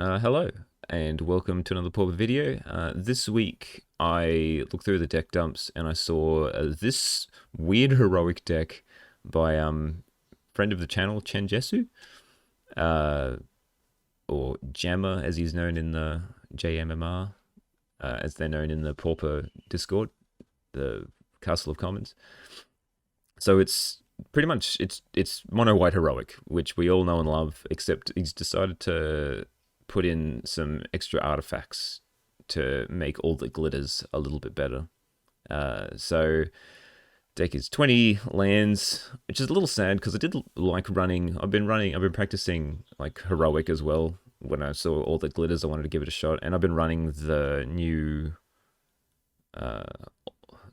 Hello, and welcome to another Pauper video. This week, I looked through the deck dumps and I saw this weird heroic deck by friend of the channel, Chen Jesu, uh, or Jammer, as he's known in the JMMR, as they're known in the Pauper Discord, the Castle of Commons. So it's pretty much it's mono white heroic, which we all know and love, except he's decided to put in some extra artifacts to make all the glitters a little bit better. So deck is 20 lands, which is a little sad because I did like running. I've been practicing like heroic as well. When I saw all the glitters, I wanted to give it a shot, and I've been running the new, uh,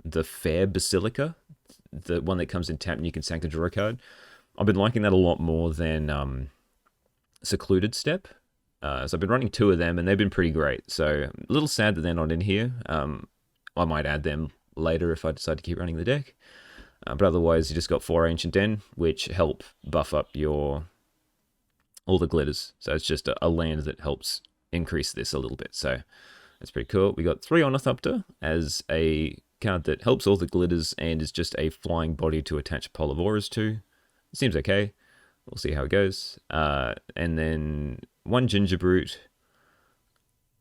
the Fair Basilica, the one that comes in tap and you can sack the draw a card. I've been liking that a lot more than Secluded Step. So I've been running two of them, and they've been pretty great. So a little sad that they're not in here. I might add them later if I decide to keep running the deck. But otherwise, you just got 4 Ancient Den, which help buff up your all the glitters. So it's just a land that helps increase this a little bit. So that's pretty cool. We got 3 Ornithopter as a card that helps all the glitters and is just a flying body to attach Polyvoras to. It seems okay. We'll see how it goes. And then 1 Ginger Brute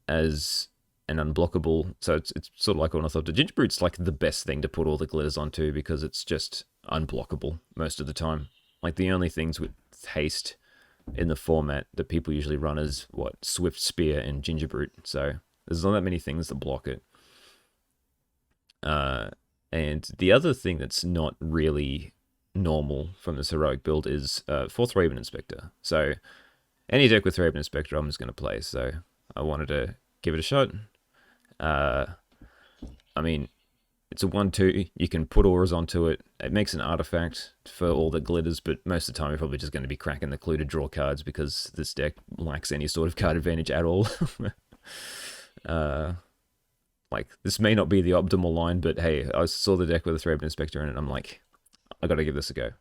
as an unblockable. So it's sort of like Ornithopter. Ginger Brute's like the best thing to put all the glitters onto because it's just unblockable most of the time. Like the only things with haste in the format that people usually run is Swift Spear and Ginger Brute. So there's not that many things that block it. And the other thing that's not really normal from this heroic build is 4th Raven Inspector. So any deck with Raven Inspector I'm just going to play, so I wanted to give it a shot. I mean, it's a 1-2, you can put auras onto it, it makes an artifact for all the glitters, but most of the time you're probably just going to be cracking the clue to draw cards because this deck lacks any sort of card advantage at all. Like, this may not be the optimal line, but hey, I saw the deck with a Raven Inspector in it, and I'm like, I gotta give this a go.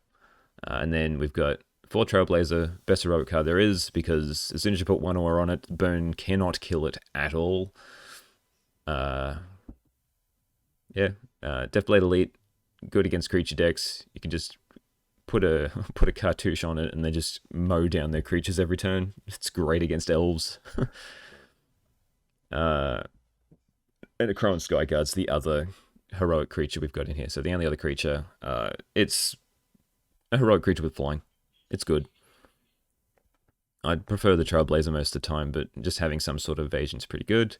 And then we've got 4 Trailblazer, best heroic card there is, because as soon as you put 1 aura on it, Burn cannot kill it at all. Yeah, Deathblade Elite, good against creature decks. You can just put a cartouche on it and they just mow down their creatures every turn. It's great against elves. And a Crowan Skyguard's the other heroic creature we've got in here. So the only other creature, it's a heroic creature with flying. It's good. I'd prefer the Trailblazer most of the time, but just having some sort of evasion is pretty good.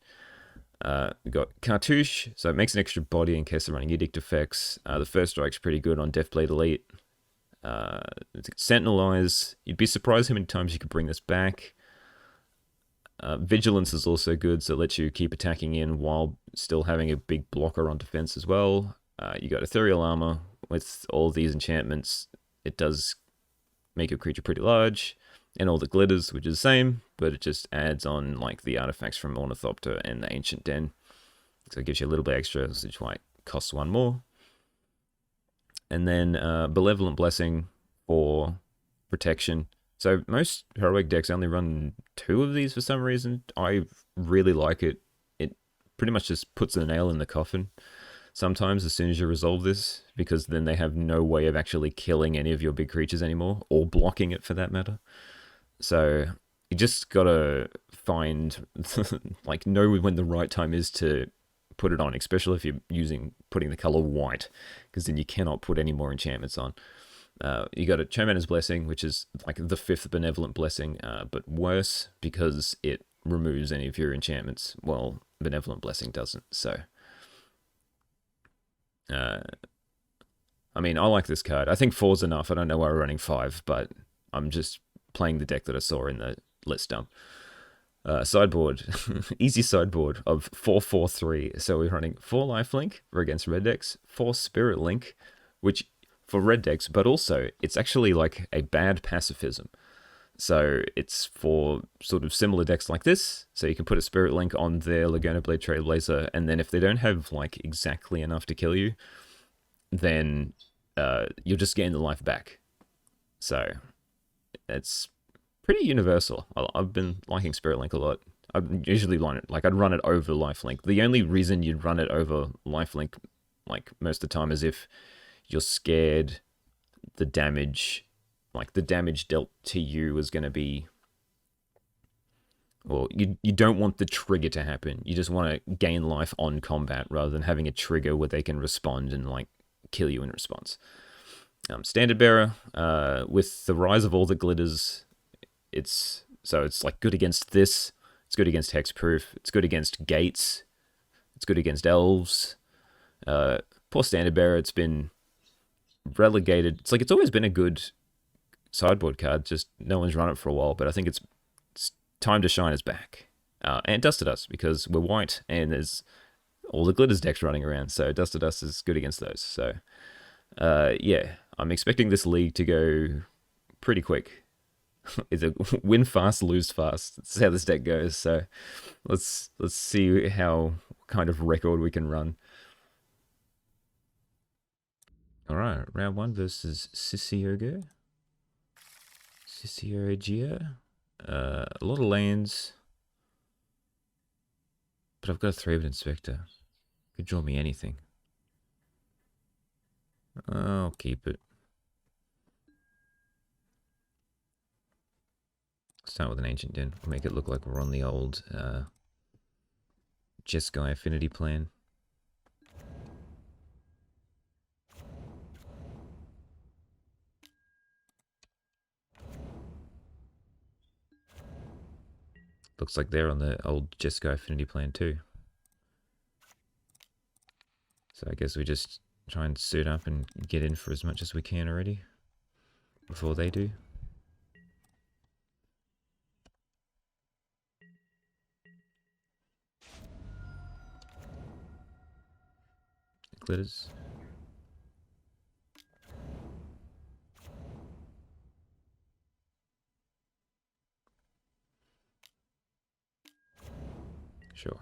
We've got Cartouche, so it makes an extra body in case they're running Edict effects. The first strike's pretty good on Deathblade Elite. Sentinel Eyes, you'd be surprised how many times you could bring this back. Vigilance is also good, so it lets you keep attacking in while still having a big blocker on defense as well. You got Ethereal Armor. With all these enchantments, it does make your creature pretty large, and all the glitters, which is the same, but it just adds on like the artifacts from Ornithopter and the Ancient Den. So it gives you a little bit extra, which is why it costs 1 more. And then Benevolent Blessing for protection. So most heroic decks only run 2 of these for some reason. I really like it. It pretty much just puts the nail in the coffin sometimes as soon as you resolve this, because then they have no way of actually killing any of your big creatures anymore, or blocking it for that matter. So you just gotta find, like, know when the right time is to put it on, especially if you're putting the color white, because then you cannot put any more enchantments on. You got a Cho'Man's Blessing, which is like the 5th Benevolent Blessing, but worse because it removes any of your enchantments. Well, Benevolent Blessing doesn't, so... I mean, I like this card. I think 4's enough. I don't know why we're running 5, but I'm just playing the deck that I saw in the list dump. Sideboard, easy sideboard of 4-4-3. So we're running 4 Lifelink for against red decks, 4 Spirit Link, which for red decks, but also it's actually like a bad pacifism. So it's for sort of similar decks like this. So you can put a Spirit Link on their Lagonna Blade Trailblazer, and then if they don't have like exactly enough to kill you, then you'll just gain the life back. So it's pretty universal. I've been liking Spirit Link a lot. I'd usually run it, like I'd run it over Lifelink. The only reason you'd run it over Lifelink, like most of the time, is if you're scared the damage, like the damage dealt to you is going to be, well, you don't want the trigger to happen. You just want to gain life on combat rather than having a trigger where they can respond and like kill you in response. Standard bearer, with the rise of all the glitters, it's like good against this. It's good against hexproof. It's good against gates. It's good against elves. Poor standard bearer. It's been relegated. It's like it's always been a good sideboard card. Just no one's run it for a while. But I think it's time to shine is back. And Dust to Dust, because we're white and there's all the glitters decks running around. So Dust to Dust is good against those. So yeah, I'm expecting this league to go pretty quick. Either win fast, lose fast. That's how this deck goes. So let's see how kind of record we can run. All right, round 1 versus Sisiogo. Sisiogia. A lot of lands, but I've got a 3-bit Inspector. Could draw me anything. I'll keep it. Start with an Ancient Den. We'll make it look like we're on the old Jeskai affinity plan. Looks like they're on the old Jeskai affinity plan too. So I guess we just try and suit up and get in for as much as we can already before they do. Glitters. Sure.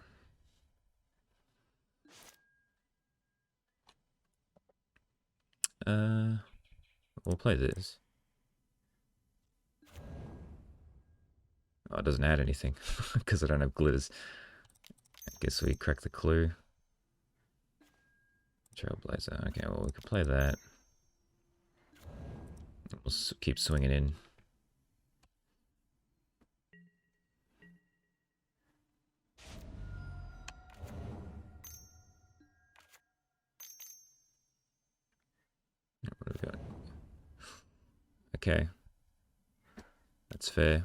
We'll play this. Oh, it doesn't add anything because I don't have glitters. I guess we crack the clue. Trailblazer. Okay, well, we could play that. We'll keep swinging in. What have we got? Okay. That's fair.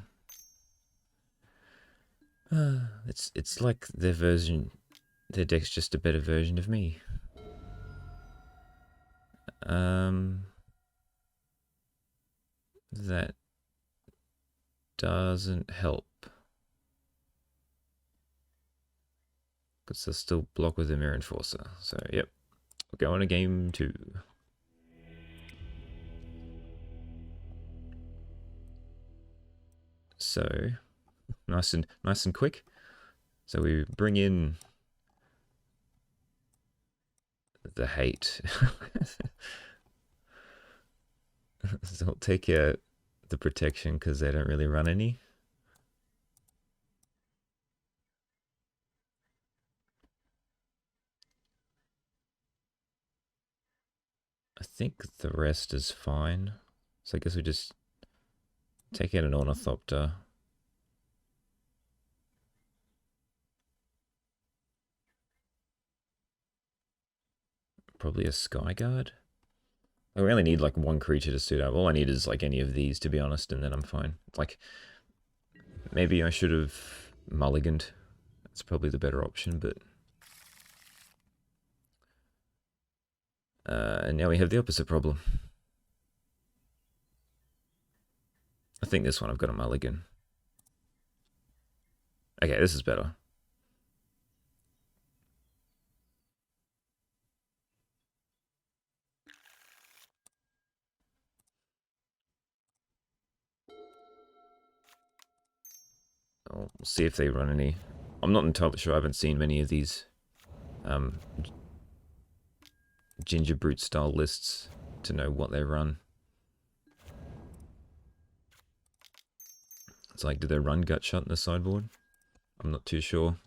It's like their deck's just a better version of me. That doesn't help. Because they'll still block with the Mirror Enforcer. So, yep. We'll go on to game 2. So, nice and quick. So we bring in the hate. So I'll take out the protection because they don't really run any. I think the rest is fine. So I guess we just take out an Ornithopter. Probably a Skyguard. I really need like one creature to suit up. All I need is like any of these, to be honest, and then I'm fine. Like, maybe I should have mulliganed. That's probably the better option, but... and now we have the opposite problem. I think this one I've got a mulligan. Okay, this is better. We'll see if they run any. I'm not entirely sure. I haven't seen many of these Ginger Brute style lists to know what they run. It's like, did their run gut shut in the sideboard? I'm not too sure.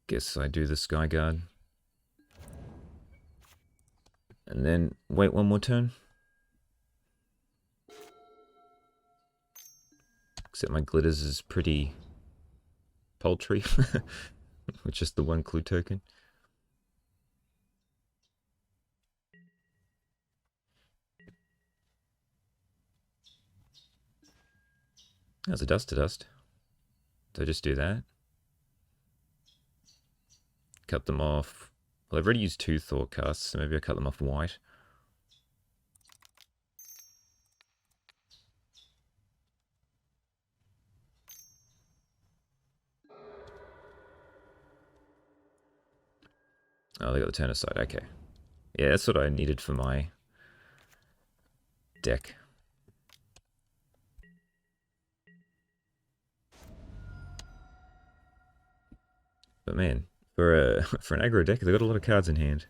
Guess I do the Sky Guard. And then wait one more turn. Except my glitters is pretty paltry. With just the one clue token. That's a dust to dust. So just do that. Cut them off. Well, I've already used 2 Thought Casts, so maybe I'll cut them off white. Oh, they got the turn aside. Okay. Yeah, that's what I needed for my deck. But man, for an aggro deck, they've got a lot of cards in hand.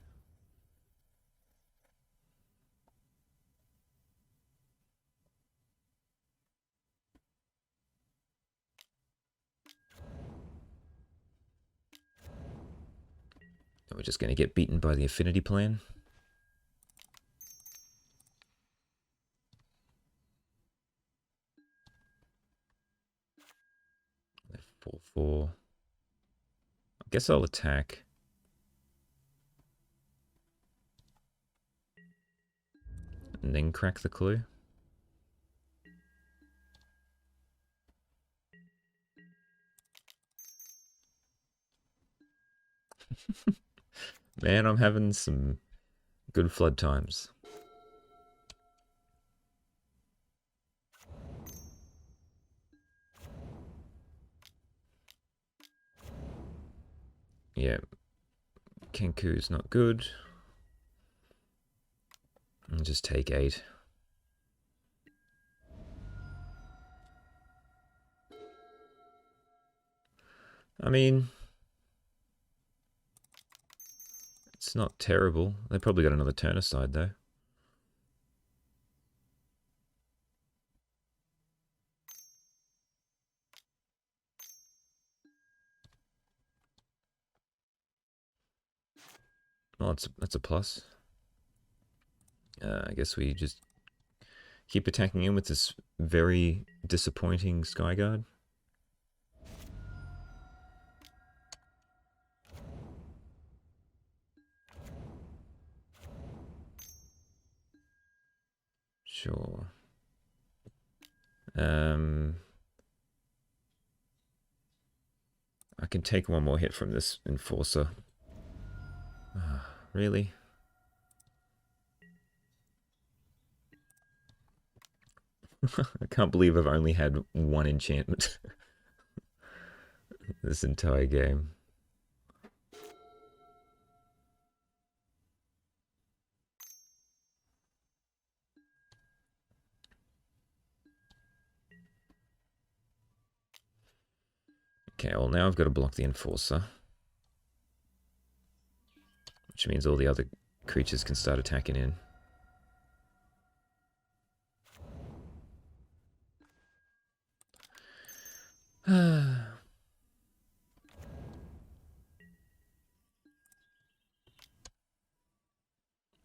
We're just going to get beaten by the affinity plan. 4/4. I guess I'll attack. And then crack the clue. Man, I'm having some good flood times. Yeah, Kenku's not good. I'll just take 8. I mean, it's not terrible. They probably got another turn aside though. Well, that's a plus. I guess we just keep attacking in with this very disappointing Skyguard. Sure. I can take one more hit from this Enforcer. Really? I can't believe I've only had 1 enchantment this entire game. Okay, well now I've got to block the Enforcer. Which means all the other creatures can start attacking in. Well,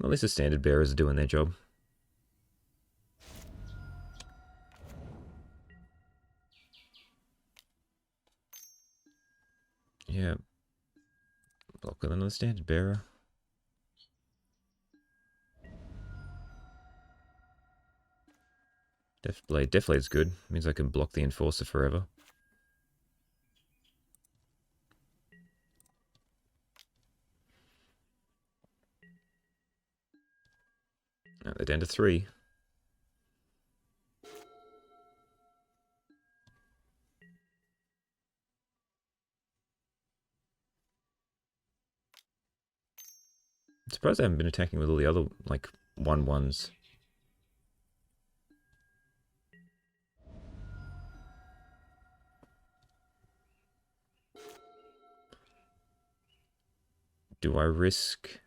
at least the standard bearers are doing their job. Yeah. Block with another standard bearer. Deathblade's good. Means I can block the Enforcer forever. Oh, they're down to 3. I'm surprised I haven't been attacking with all the other, like, 1/1s. Do I risk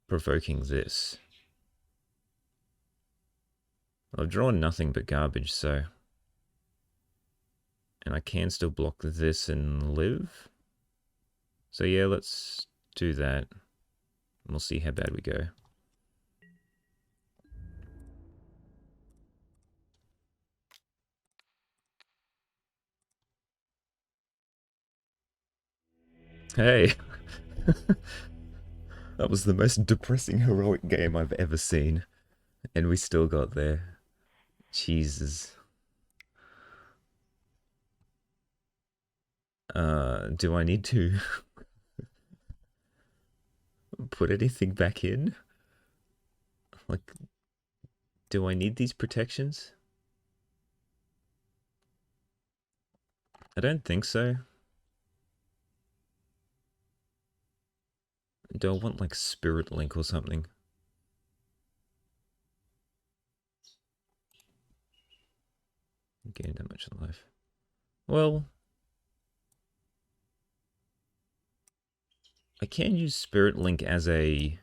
provoking this? I've drawn nothing but garbage, so... And I can still block this and live. So yeah, let's do that. We'll see how bad we go. Hey! That was the most depressing heroic game I've ever seen. And we still got there. Jesus. Do I need to put anything back in? Like, do I need these protections? I don't think so. Do I want, like, Spirit Link or something? Gain that much life. Well... I can use Spirit Link as a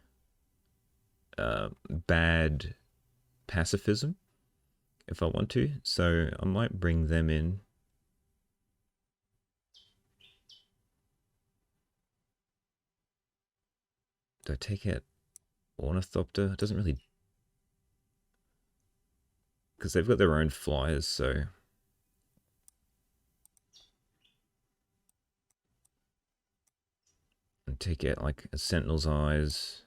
bad pacifism if I want to, so I might bring them in. Do I take out Ornithopter? It doesn't really... Because they've got their own flyers, so... And take out like a Sentinel's Eyes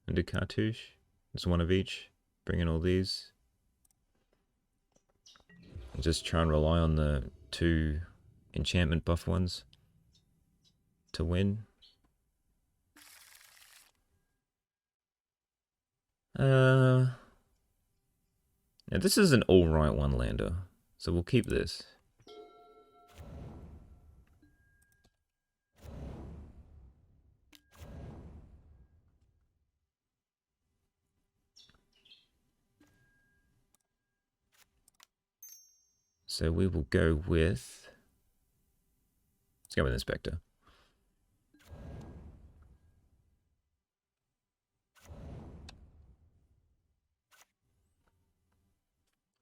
and a Cartouche. It's one of each. Bring in all these. And just try and rely on the 2 enchantment buff ones to win. Yeah, this is an alright one-lander, so we'll keep this. So we will go with... Let's go with Inspector.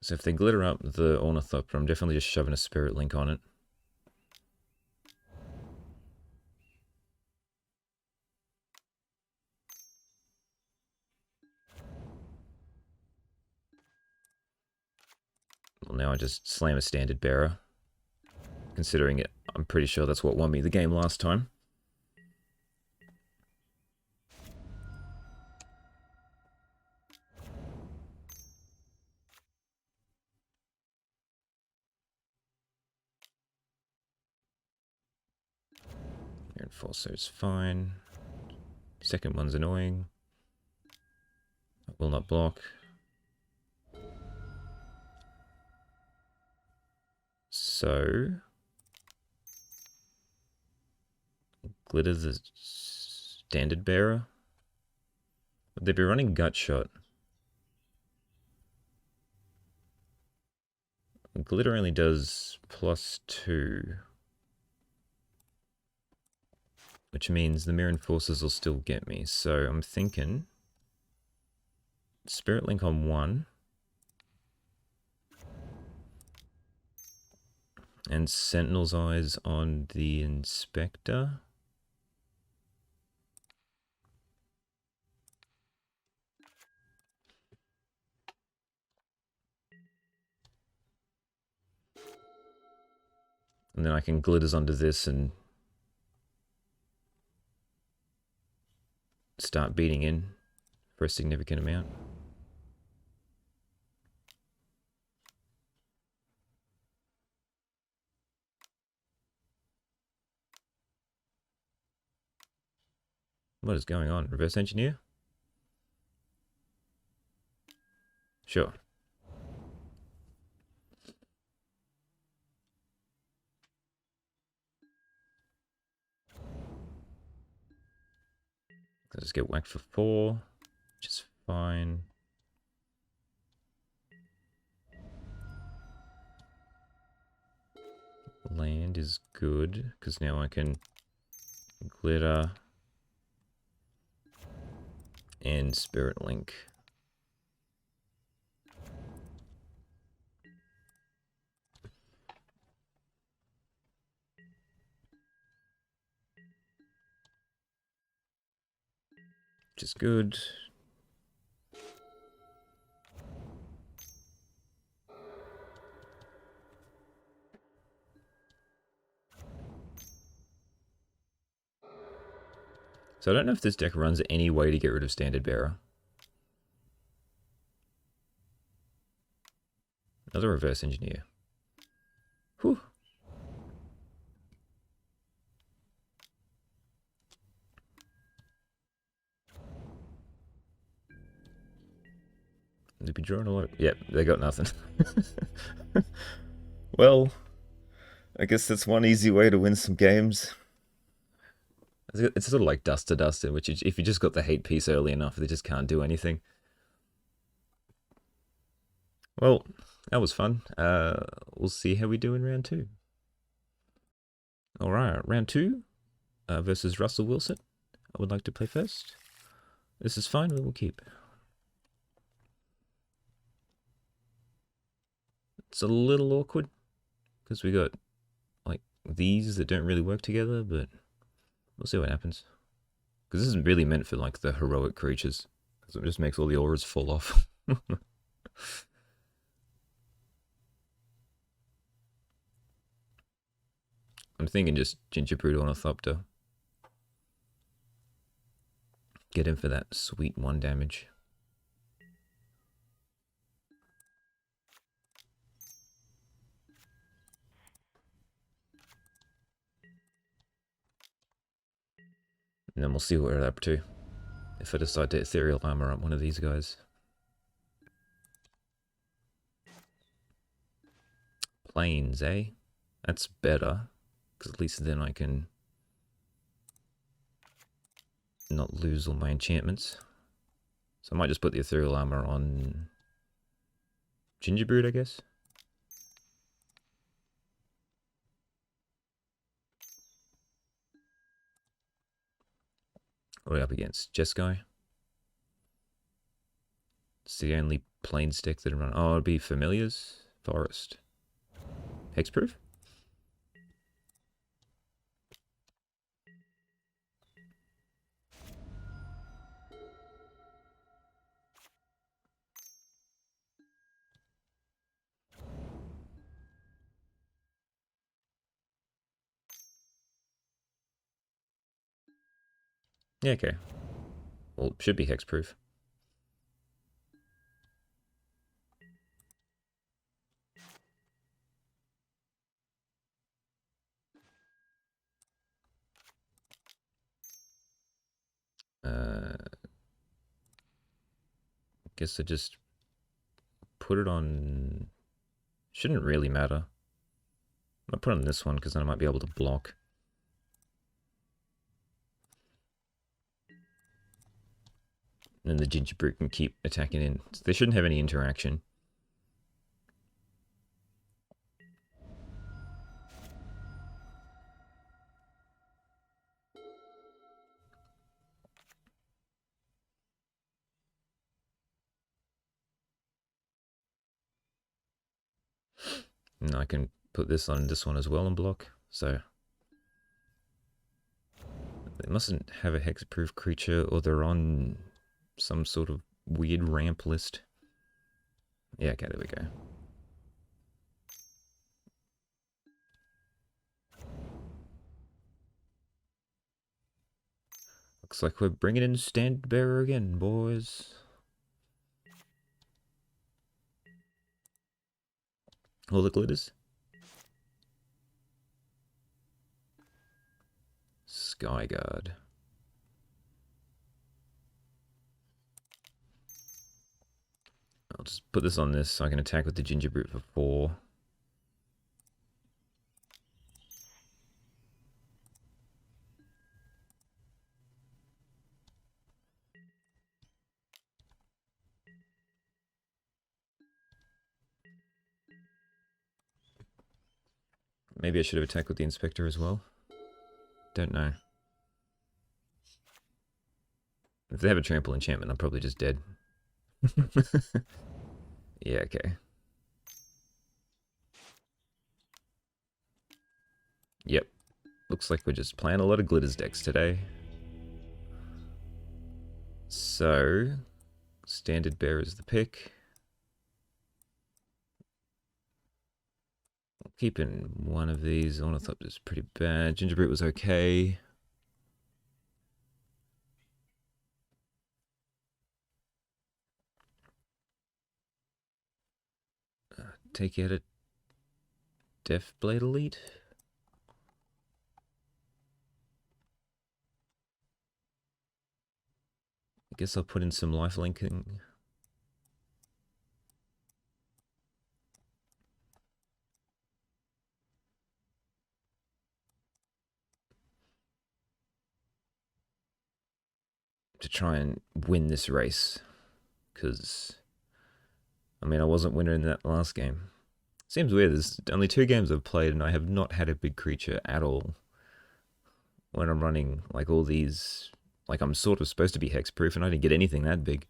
So if they glitter up the Ornithopter, I'm definitely just shoving a Spirit Link on it. Well, now I just slam a Standard Bearer. Considering it, I'm pretty sure that's what won me the game last time. Reinforcer is fine. Second one's annoying. I will not block. So... Glitter the Standard Bearer. Would they be running Gut Shot? Glitter only does +2. Which means the Mirror Enforcers will still get me. So I'm thinking... Spirit Link on 1. And Sentinel's Eyes on the Inspector. And then I can Glitters onto this and start beating in for a significant amount. What is going on? Reverse engineer? Sure. I'll just get whacked for 4, which is fine. Land Bind is good, because now I can glitter and Spirit Link. Which is good. So I don't know if this deck runs any way to get rid of Standard Bearer. Another Reverse Engineer. Whew. They'd be drawing a lot. Yep, they got nothing. Well, I guess that's one easy way to win some games. It's sort of like dust to dust, in which if you just got the hate piece early enough, they just can't do anything. Well, that was fun. We'll see how we do in round 2. Alright, round 2 versus Russell Wilson. I would like to play first. This is fine, we will keep. It's a little awkward, because we got, like, these that don't really work together, but we'll see what happens. Because this isn't really meant for, like, the heroic creatures. Because it just makes all the auras fall off. I'm thinking just Gingerbread Ornithopter. Get in for that sweet 1 damage. And then we'll see what we're up to. If I decide to Ethereal Armor up one of these guys. Plains, eh? That's better. Because at least then I can not lose all my enchantments. So I might just put the Ethereal Armor on Gingerbread, I guess. What are we up against? Jeskai? It's the only Plains deck that I run. Oh, it'd be Familiars? Forest. Hexproof? Yeah, okay. Well, it should be hexproof. Guess I just put it on... Shouldn't really matter. I'll put it on this one because then I might be able to block. And then the Gingerbread can keep attacking in. So they shouldn't have any interaction. And I can put this on this one as well and block. So they mustn't have a hexproof creature, or they're on some sort of weird ramp list. Yeah, okay, there we go. Looks like we're bringing in Standard Bearer again, boys. All the glitters. Skyguard. I'll just put this on this so I can attack with the Gingerbread for 4. Maybe I should have attacked with the Inspector as well. Don't know. If they have a trample enchantment, I'm probably just dead. Yeah, okay. Yep. Looks like we're just playing a lot of Glitters decks today. So, Standard Bearer is the pick. Keeping one of these. Ornithopter is pretty bad. Gingerbread was okay. Take out a Deathblade Elite. I guess I'll put in some life linking. To try and win this race. Because, I mean, I wasn't winner in that last game. Seems weird, there's only 2 games I've played and I have not had a big creature at all. When I'm running, like, all these... Like, I'm sort of supposed to be hexproof and I didn't get anything that big.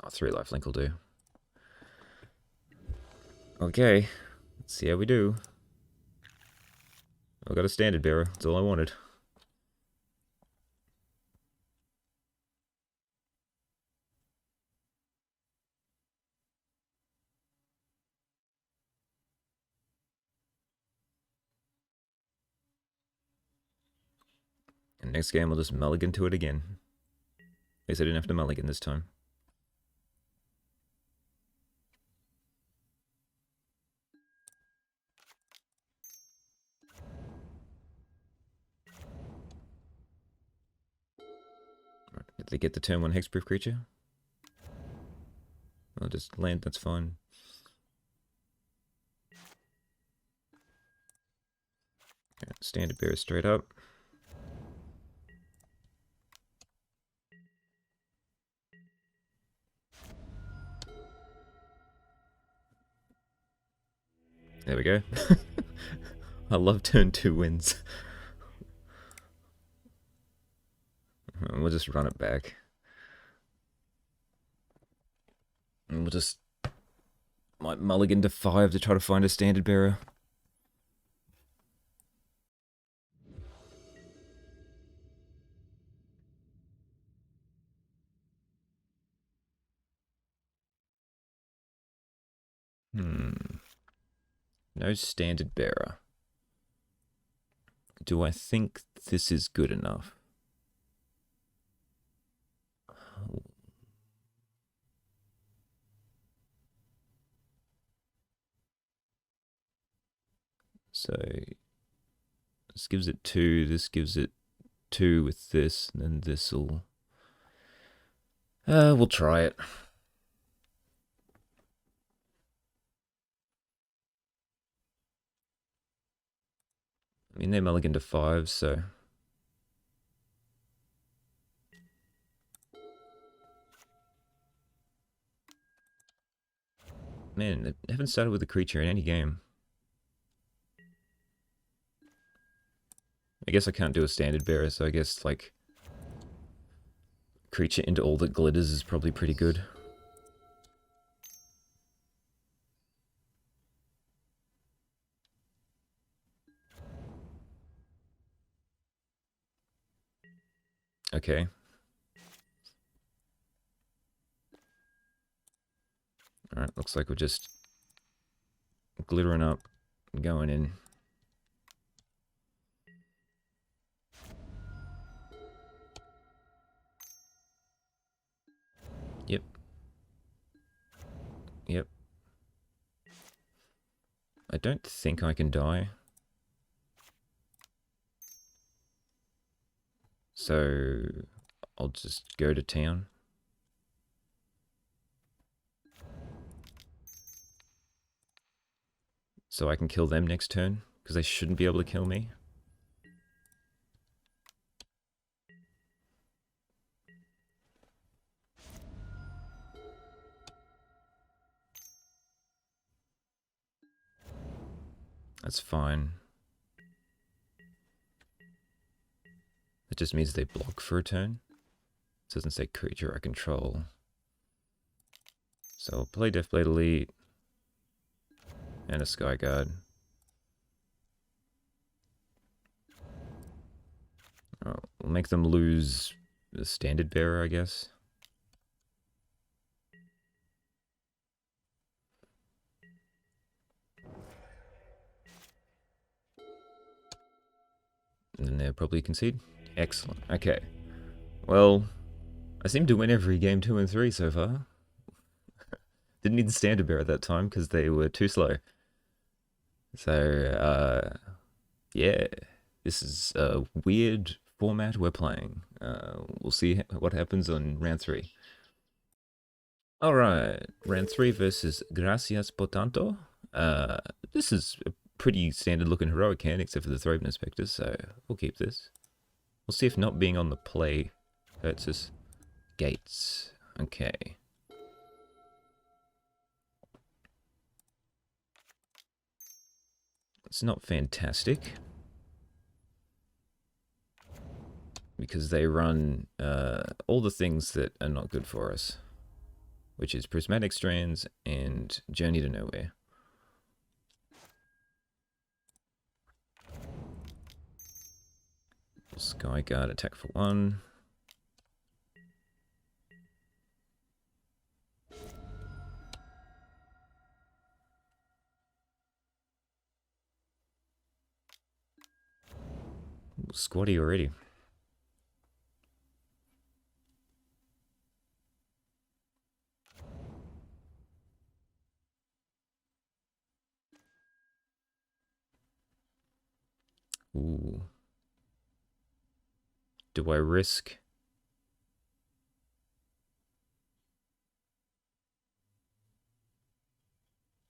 Oh, 3 lifelink will do. Okay, let's see how we do. I got a Standard Bearer, that's all I wanted. And next game I'll just mulligan to it again. At least I didn't have to mulligan this time. Did they get the turn 1 hexproof creature? I'll just land, that's fine. Standard Bearer straight up. There we go. I love turn 2 wins. We'll just run it back. And we'll just... might mulligan to 5 to try to find a Standard Bearer. No Standard Bearer. Do I think this is good enough? So this gives it 2, this gives it 2 with this, and then this'll... we'll try it. I mean, they mulligan to 5, so... Man, they haven't started with a creature in any game. I guess I can't do a Standard Bearer, so I guess, like... creature into all that glitters is probably pretty good. Okay. Alright, looks like we're just glittering up, going in. Yep. Yep. I don't think I can die. So I'll just go to town. So I can kill them next turn, because they shouldn't be able to kill me. That's fine. It just means they block for a turn. It doesn't say creature I control. So I'll play Deathblade Elite and a Skyguard. We'll make them lose the Standard Bearer, I guess. And then they'll probably concede. Excellent. Okay. Well, I seem to win every game 2 and 3 so far. Didn't need the Standard Bearer at that time because they were too slow. So, yeah. This is a weird format we're playing. We'll see what happens on round 3. Alright, round 3 versus Gracias por tanto. This is a pretty standard looking heroic hand except for the Thraben Inspectors, so we'll keep this. We'll see if not being on the play hurts us. Gates. Okay. It's not fantastic. Because they run all the things that are not good for us. Which is Prismatic Strands and Journey to Nowhere. Skyguard attack for 1. Squatty already. Ooh. Do I risk?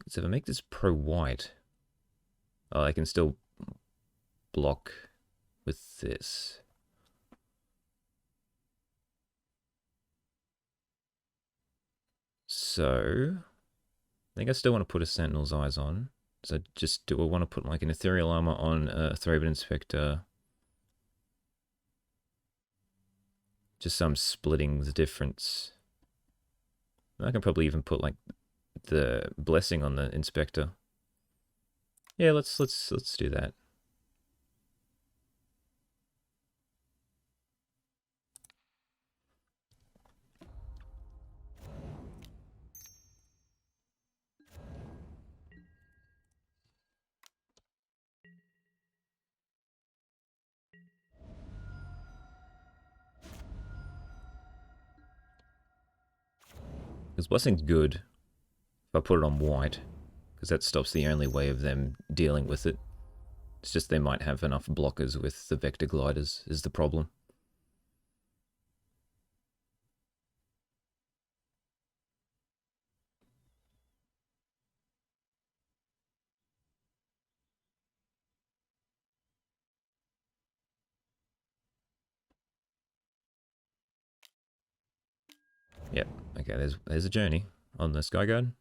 So if I make this pro-white, oh, I can still block with this. So, I think I still want to put a Sentinel's Eyes on. So just, do I want to put like an Ethereal Armor on a Thraben Inspector? Just so I'm splitting the difference. I can probably even put like the Blessing on the Inspector. Yeah, let's do that. Because Blessing's good if I put it on white, because that stops the only way of them dealing with it. It's just they might have enough blockers with the Vector Gliders, is the problem. Yep, okay, there's a journey on the Skyguard.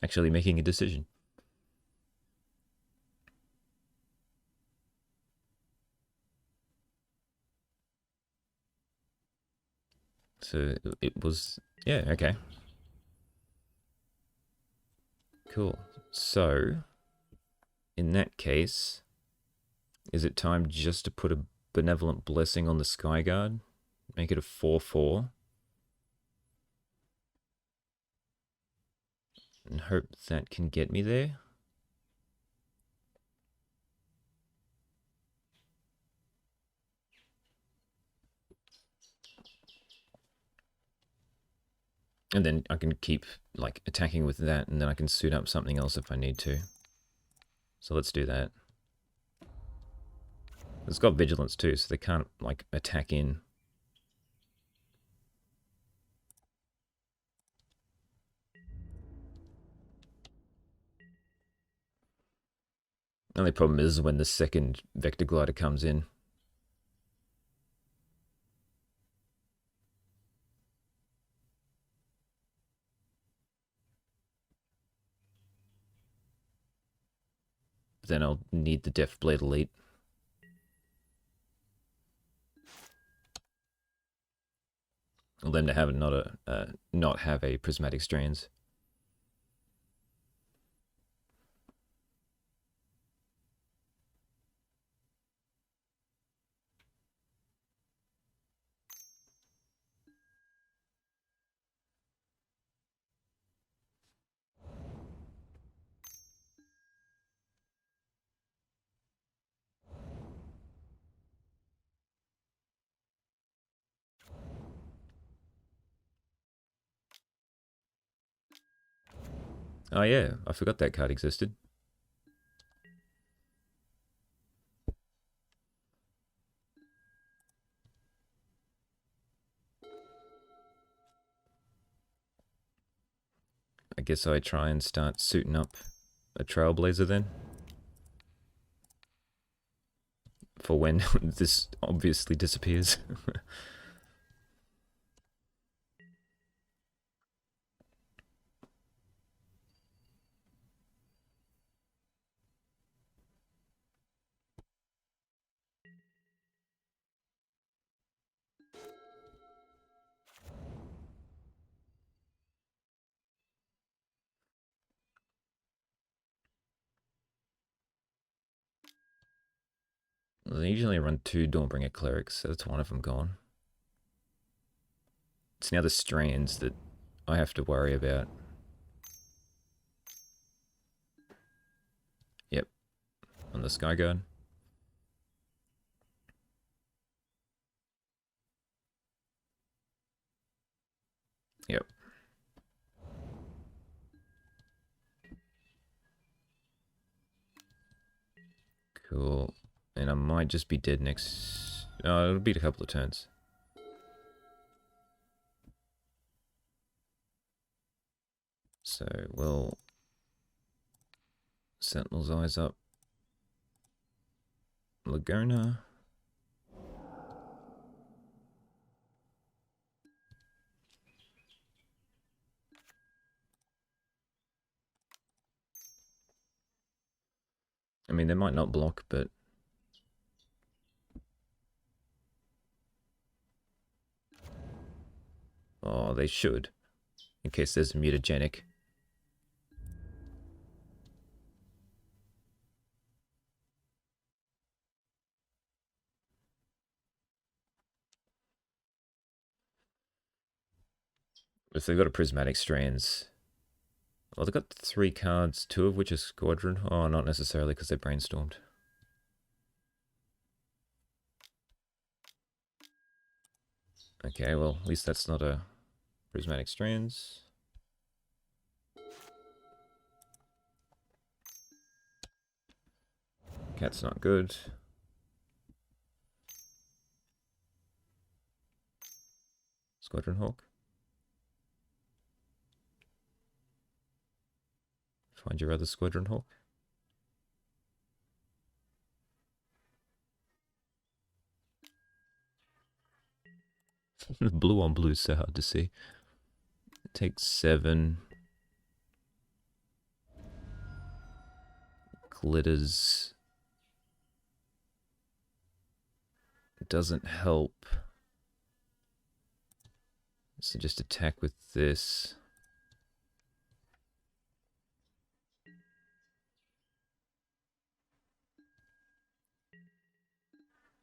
Actually making a decision. So it was, yeah, okay. Cool. So, in that case, is it time just to put a Benevolent Blessing on the Skyguard? Make it a 4/4. And hope that can get me there? And then I can keep like attacking with that, and then I can suit up something else if I need to. So let's do that. It's got vigilance too, so they can't like attack in. Only problem is when the second vector glider comes in. Then I'll need the Deathblade Elite. Or them to have not have a prismatic strands. Oh yeah, I forgot that card existed. I guess I try and start suiting up a Trailblazer then. For when this obviously disappears. They usually run 2 Dawnbringer Clerics, so that's one of them gone. It's now the strands that I have to worry about. Yep, on the Skyguard. Yep. Cool. And I might just be dead next... Oh, it'll be a couple of turns. So, we'll... Sentinel's Eyes up. Lagonna. I mean, they might not block, but... Oh, they should. In case there's a mutagenic. If they've got a Prismatic Strands... Well, they've got 3 cards, 2 of which are Squadron. Oh, not necessarily, because they brainstormed. Okay, well, at least that's not a Prismatic Strands. Cat's not good. Squadron Hawk. Find your other Squadron Hawk. Blue on blue is so hard to see. Take 7. Glitters. Doesn't help. So just attack with this.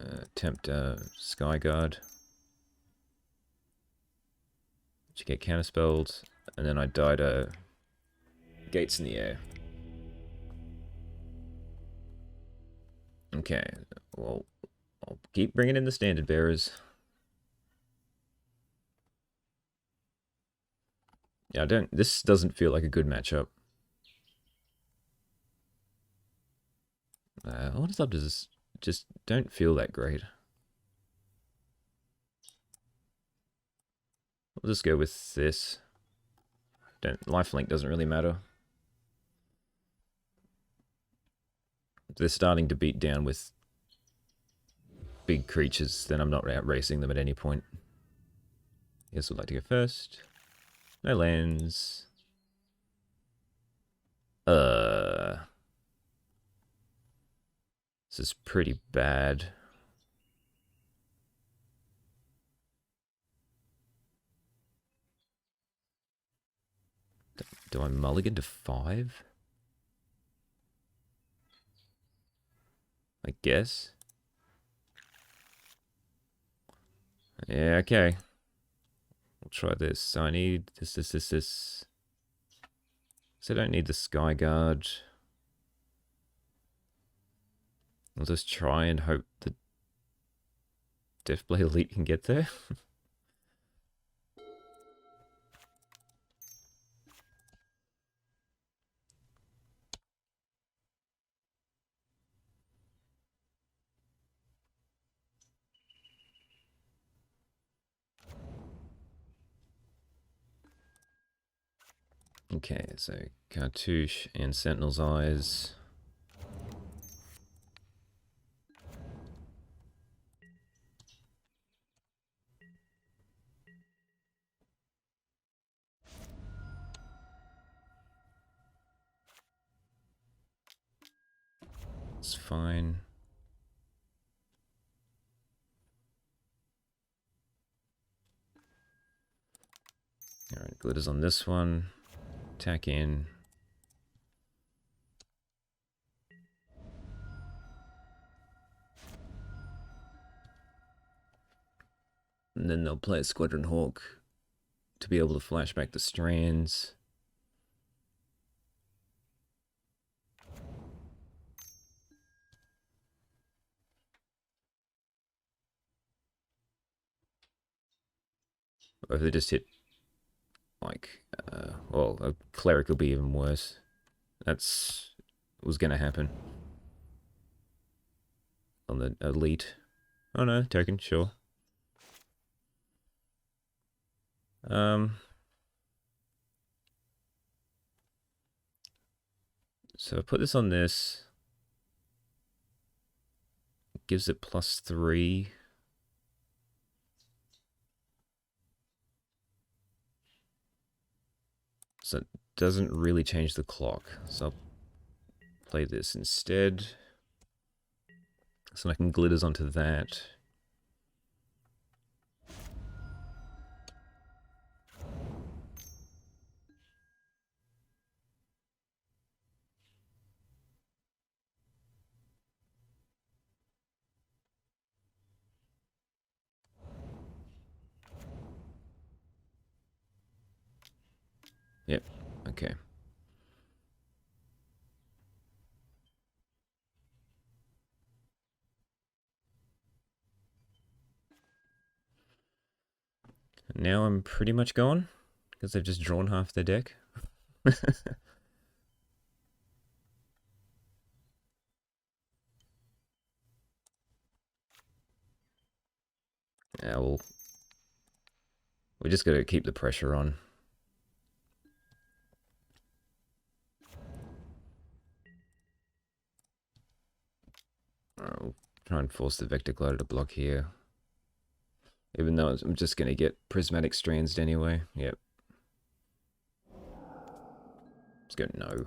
Attempt Skyguard. You get counterspelled, and then I die to Gates in the air. Okay, well, I'll keep bringing in the standard bearers. Yeah, this doesn't feel like a good matchup. What is up to this? Just don't feel that great. We'll just go with this. Lifelink doesn't really matter. they're starting to beat down with big creatures, then I'm not out racing them at any point. Yes, would like to go first. No lands. This is pretty bad. Do I mulligan to 5? I guess. Yeah, okay. We'll try this. So I need this. So I don't need the Sky Guard. I'll just try and hope that Deathblade Elite can get there. Okay, so Cartouche and Sentinel's Eyes. It's fine. Alright, glitters on this one. Attack in. And then they'll play a Squadron Hawk to be able to flash back the strands. Or if they just hit, like, well, a Cleric will be even worse. That's was going to happen. On the Elite. Oh no, token, sure. So I put this on this. Gives it +3. So it doesn't really change the clock. So I'll play this instead. So I can glitters onto that. Yep, okay. Now I'm pretty much gone, because they've just drawn half their deck. Yeah, well, we just gotta keep the pressure on. I'll try and force the Vector Glider to block here. Even though I'm just gonna get Prismatic Strands anyway. Yep. Let's go no.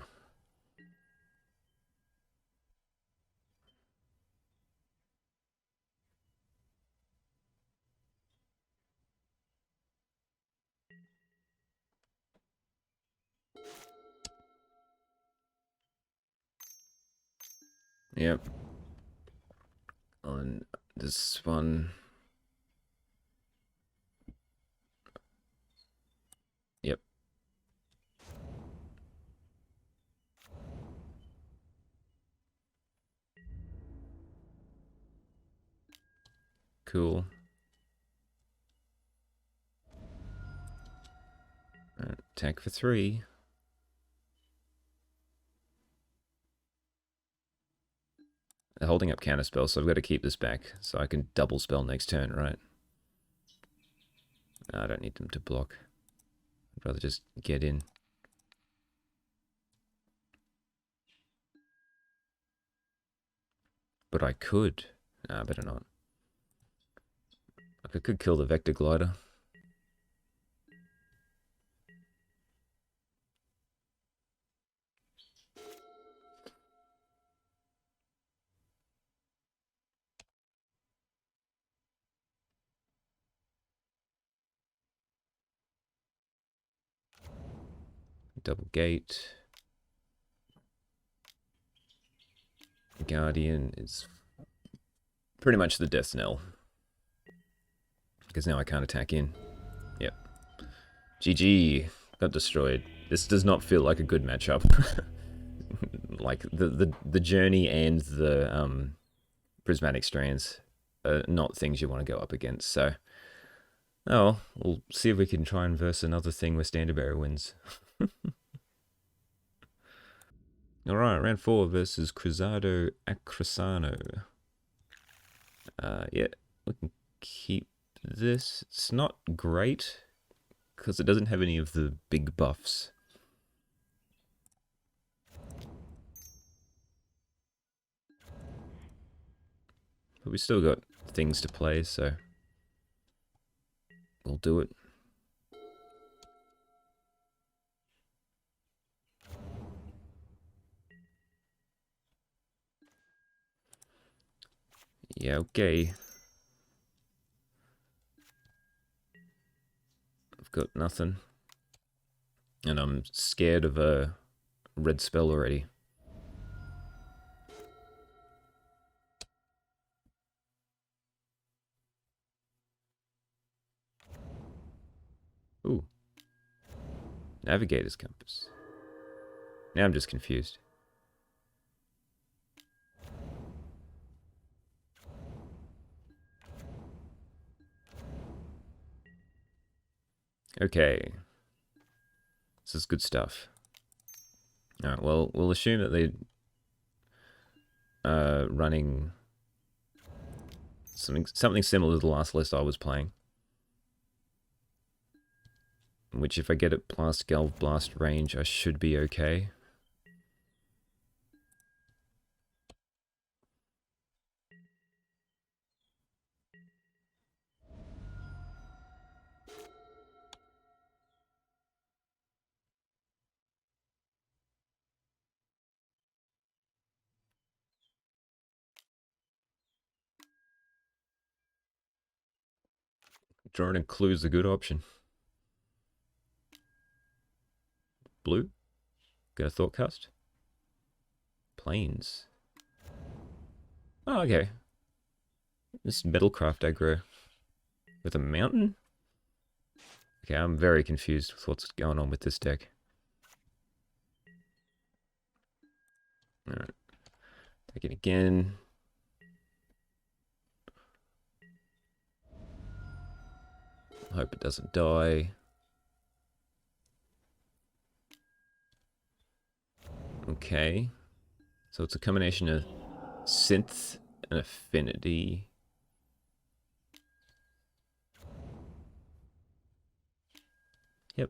Yep. On this one. Yep. Cool. Attack for 3. They're holding up counterspell, so I've got to keep this back so I can double spell next turn, right? No, I don't need them to block. I'd rather just get in. But I could. Nah, better not. Like, I could kill the Vector Glider. Double Gate. Guardian is pretty much the death knell. Because now I can't attack in. Yep. GG. Got destroyed. This does not feel like a good matchup. Like, the journey and the prismatic strands are not things you want to go up against, so... Oh, we'll see if we can try and verse another thing where Standard Bearer wins. Alright, round 4 versus Cruzado Acrosano. Yeah, we can keep this. It's not great, because it doesn't have any of the big buffs. But we still got things to play, so we'll do it. Yeah, okay. I've got nothing. And I'm scared of a red spell already. Ooh. Navigator's Compass. Now I'm just confused. Okay. This is good stuff. Alright, well, we'll assume that they're running something similar to the last list I was playing. Which, if I get it past Galv Blast range, I should be okay. Drawing a clue is a good option. Blue? Got a Thoughtcast? Plains. Oh, okay. This is Metalcraft aggro. With a mountain? Okay, I'm very confused with what's going on with this deck. Alright. Take it again. Hope it doesn't die. Okay. So it's a combination of synth and affinity. Yep.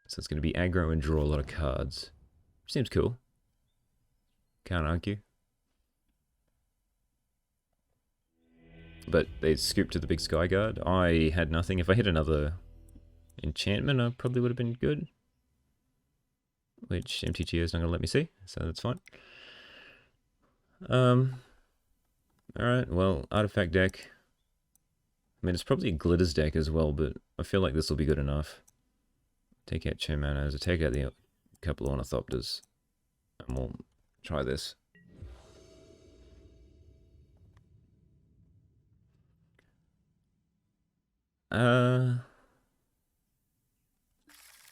So it's going to be aggro and draw a lot of cards. Seems cool. Can't argue. But they scooped to the big Sky Guard. I had nothing. If I hit another enchantment, I probably would have been good. Which MTGO is not going to let me see, so that's fine. Alright, well, artifact deck. I mean, it's probably a glitters deck as well, but I feel like this will be good enough. Take out Chemanos, take out the couple of Ornithopters, and we'll try this.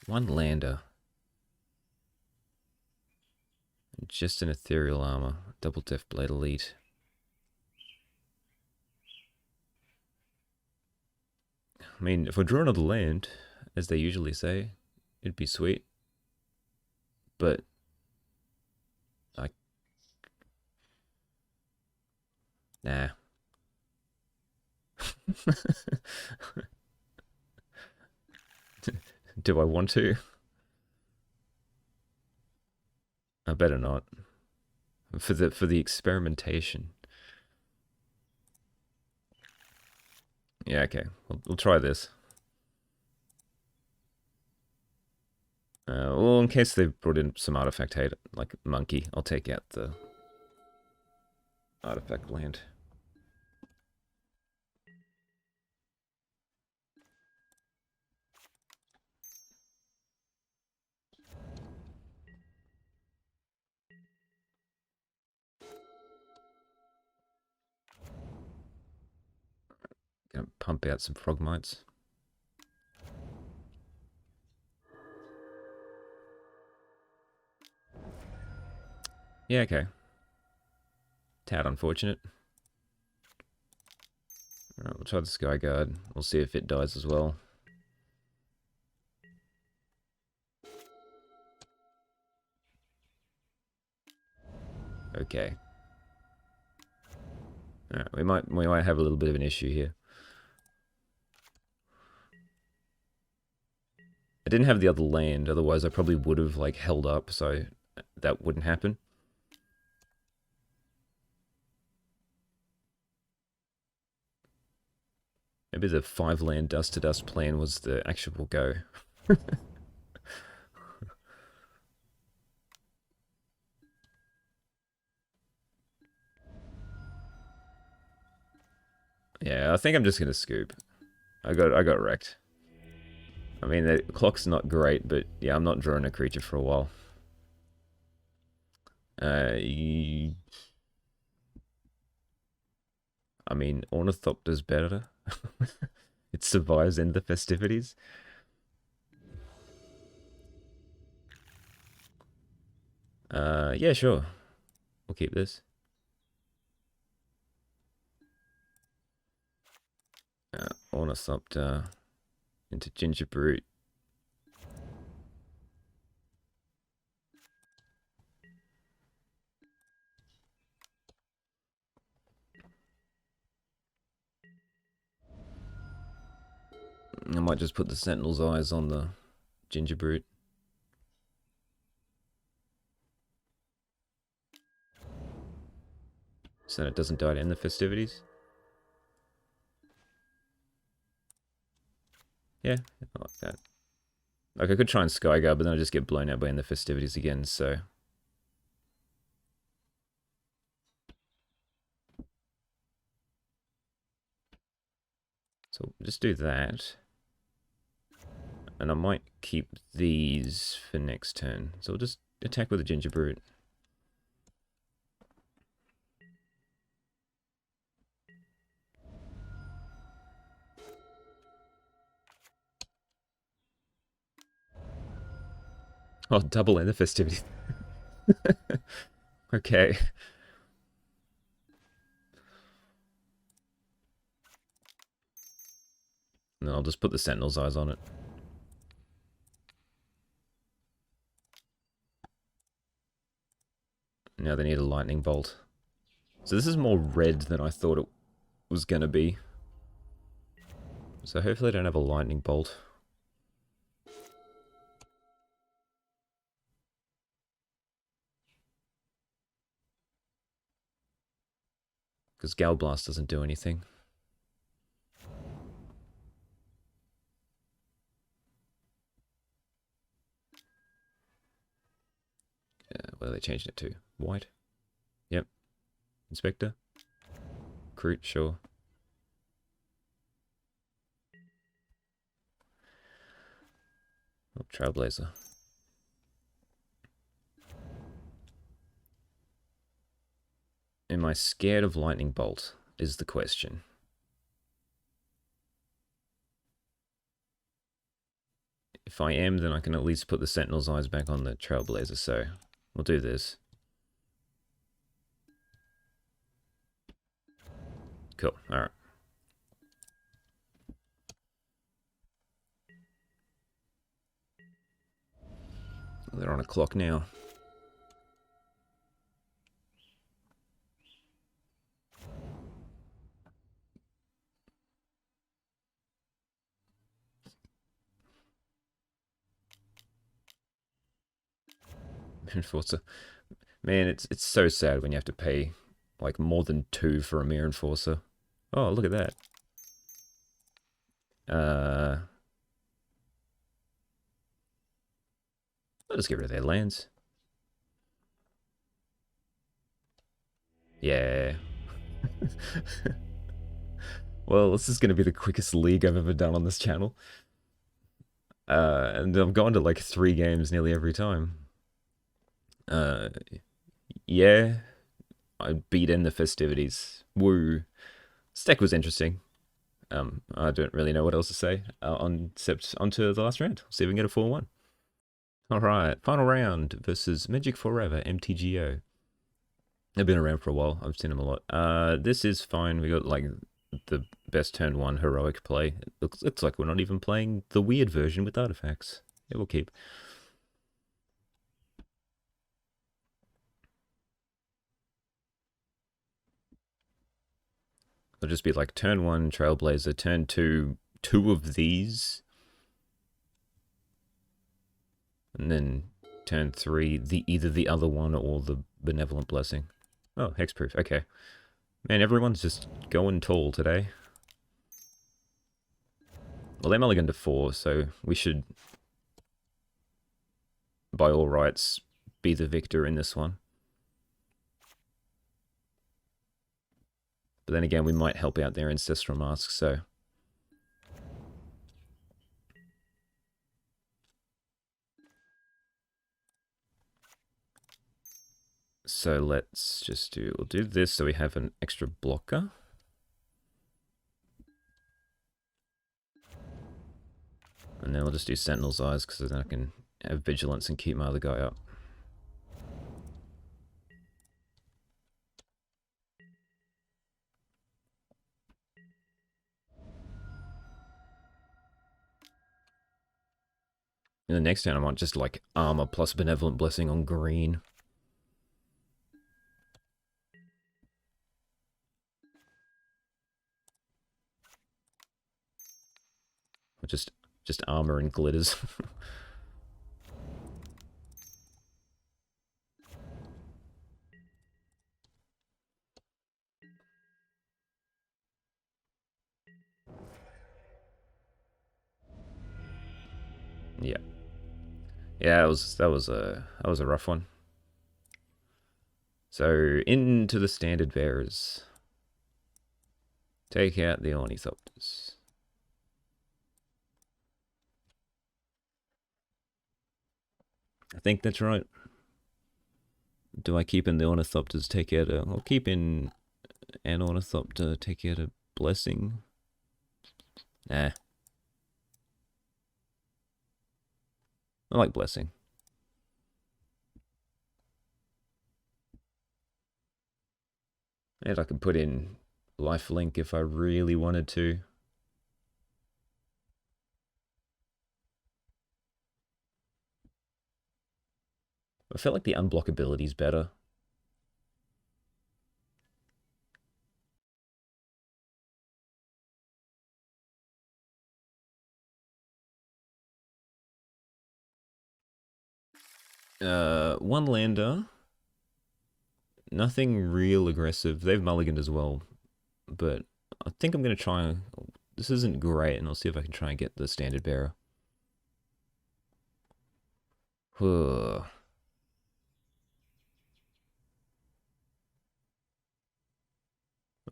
One lander. Just an ethereal armor. Double Death Blade Elite. I mean, if I draw another land, as they usually say, it'd be sweet. But nah. Do I want to? I better not. for the experimentation. Yeah, okay. We'll try this. Well, in case they've brought in some artifact hate, like monkey, I'll take out the artifact land. Gonna pump out some frog mites. Yeah, okay. Tad unfortunate. Alright, we'll try the Sky Guard. We'll see if it dies as well. Okay. Alright, we might have a little bit of an issue here. I didn't have the other land, otherwise I probably would have like held up, so that wouldn't happen. Maybe the 5-land dust to dust plan was the actual go. Yeah, I think I'm just gonna scoop. I got wrecked. I mean, the clock's not great, but yeah, I'm not drawing a creature for a while. I mean, Ornithopter's better. It survives in the festivities. Yeah, sure. We'll keep this. Ornithopter into Ginger Brute. I might just put the Sentinel's Eyes on the Ginger Brute. So that it doesn't die in the festivities. Yeah, I like that. Like, I could try and Skyguard, but then I just get blown out by in the festivities again, so... So, just do that. And I might keep these for next turn. So we'll just attack with a Ginger Brute. Oh, double in the festivities. Okay. And then I'll just put the Sentinel's Eyes on it. Now they need a Lightning Bolt. So this is more red than I thought it was going to be. So hopefully I don't have a Lightning Bolt. Because Gal Blast doesn't do anything. What are they changing it to? White? Yep. Inspector? Crute, sure. Oh, Trailblazer. Am I scared of Lightning Bolt, is the question. If I am, then I can at least put the Sentinel's Eyes back on the Trailblazer, so we'll do this. Cool, alright. They're on a clock now. Enforcer. Man, it's so sad when you have to pay like more than 2 for a mere enforcer. Oh, look at that. I'll just get rid of their lands. Yeah. Well, this is going to be the quickest league I've ever done on this channel. And I've gone to like 3 games nearly every time. Yeah, I beat in the festivities. Woo. This deck was interesting. I don't really know what else to say except onto the last round. See if we can get a 4-1. Alright, final round versus Magic Forever MTGO. They've been around for a while. I've seen them a lot. This is fine. We got like the best turn 1 heroic play. It looks like we're not even playing the weird version with artifacts. Yeah, we'll keep. It'll just be like turn 1 Trailblazer, turn 2 2 of these, and then turn 3 either the other one or the Benevolent Blessing. Oh, Hexproof. Okay. Man, everyone's just going tall today. Well, they're mulligan to 4, so we should, by all rights, be the victor in this one. But then again, we might help out their Ancestral Mask, so... So let's just we'll do this so we have an extra blocker. And then I'll just do Sentinel's Eyes, because then I can have Vigilance and keep my other guy up. And the next turn I want just like Armor plus Benevolent Blessing on green. Or just Armor and Glitters. Yeah. Yeah, that was a rough one. So into the standard bearers. Take out the Ornithopters. I think that's right. Do I keep in the Ornithopters, take out I'll keep in an Ornithopter, take out a Blessing. Nah. I like Blessing. And I could put in Lifelink if I really wanted to. I felt like the unblockability is better. One lander. Nothing real aggressive. They've mulliganed as well. But I think I'm going to try... This isn't great, and I'll see if I can try and get the standard bearer. I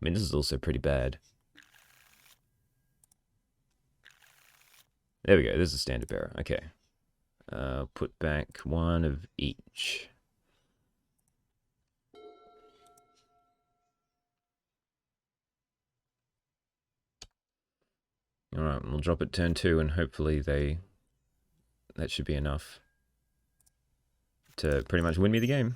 mean, this is also pretty bad. There we go, there's a standard bearer. Okay. Put back 1 of each. Alright, we'll drop it turn 2 and hopefully that should be enough to pretty much win me the game.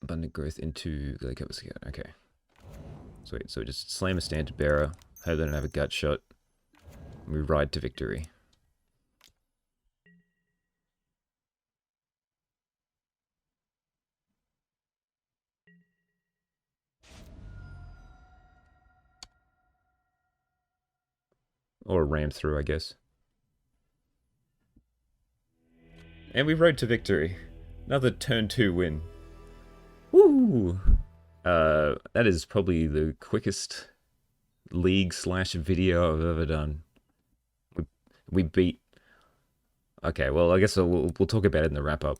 Abundant growth into the cover scout. Okay. Sweet. So we just slam a standard bearer. Hope they don't have a gut shot. We ride to victory. Or ram through, I guess. And we rode to victory. Another turn 2 win. Woo! That is probably the quickest league slash video I've ever done. We beat. Okay, well, I guess we'll talk about it in the wrap up.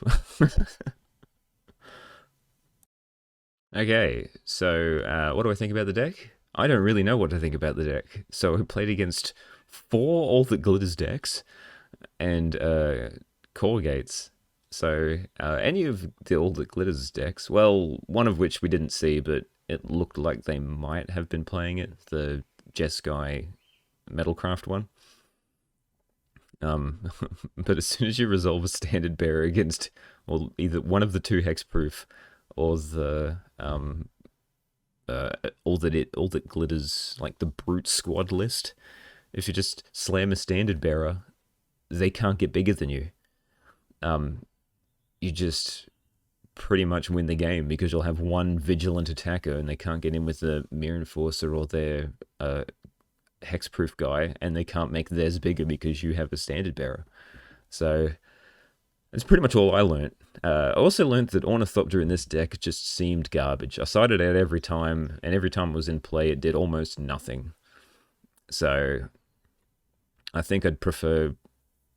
Okay, so what do I think about the deck? I don't really know what to think about the deck. So I played against 4 All That Glitters decks and Caw Gates. So any of the All That Glitters decks, well, one of which we didn't see, but it looked like they might have been playing it, the Jeskai Metalcraft one. But as soon as you resolve a standard bearer against, well, either one of the 2 hexproof or the all that glitters, like the brute squad list, if you just slam a standard bearer, they can't get bigger than you. You just pretty much win the game because you'll have one vigilant attacker and they can't get in with the Mirror Enforcer or their hexproof guy, and they can't make theirs bigger because you have a standard bearer. So that's pretty much all I learnt. I also learnt that Ornithopter in this deck just seemed garbage. I sided out every time, and every time it was in play, it did almost nothing. So I think I'd prefer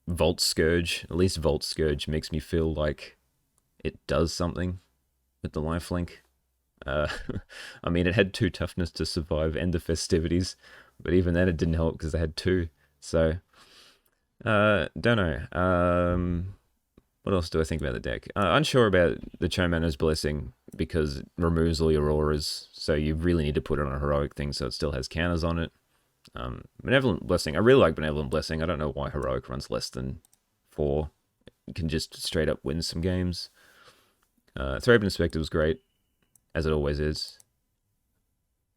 Volt Scourge. At least Volt Scourge makes me feel like it does something with the lifelink. I mean, it had 2 toughness to survive and the festivities, but even then it didn't help because they had 2. So, don't know. What else do I think about the deck? Unsure about the Chomano's Blessing because it removes all your auras, so you really need to put it on a heroic thing so it still has counters on it. Benevolent Blessing, I really like Benevolent Blessing. I don't know why heroic runs less than 4. You can just straight up win some games. Thraben Inspector was great, as it always is.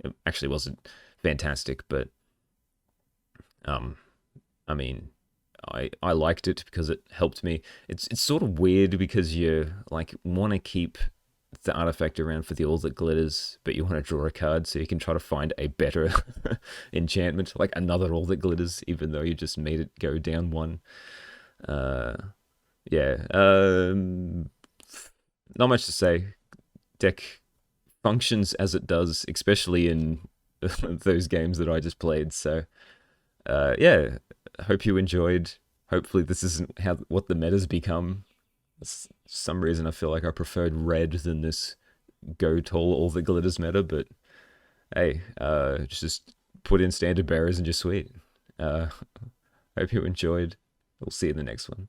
It actually wasn't fantastic, but I mean, I liked it because it helped me. It's sort of weird because you like want to keep the artifact around for the All That Glitters, but you want to draw a card so you can try to find a better enchantment, like another All That Glitters, even though you just made it go down 1. Yeah. Not much to say. Deck functions as it does, especially in those games that I just played. So, yeah, hope you enjoyed. Hopefully this isn't what the meta's become. For some reason I feel like I preferred red than this go tall All That Glitters meta, but hey, just put in standard bearers and just sweet. Hope you enjoyed. We'll see you in the next one.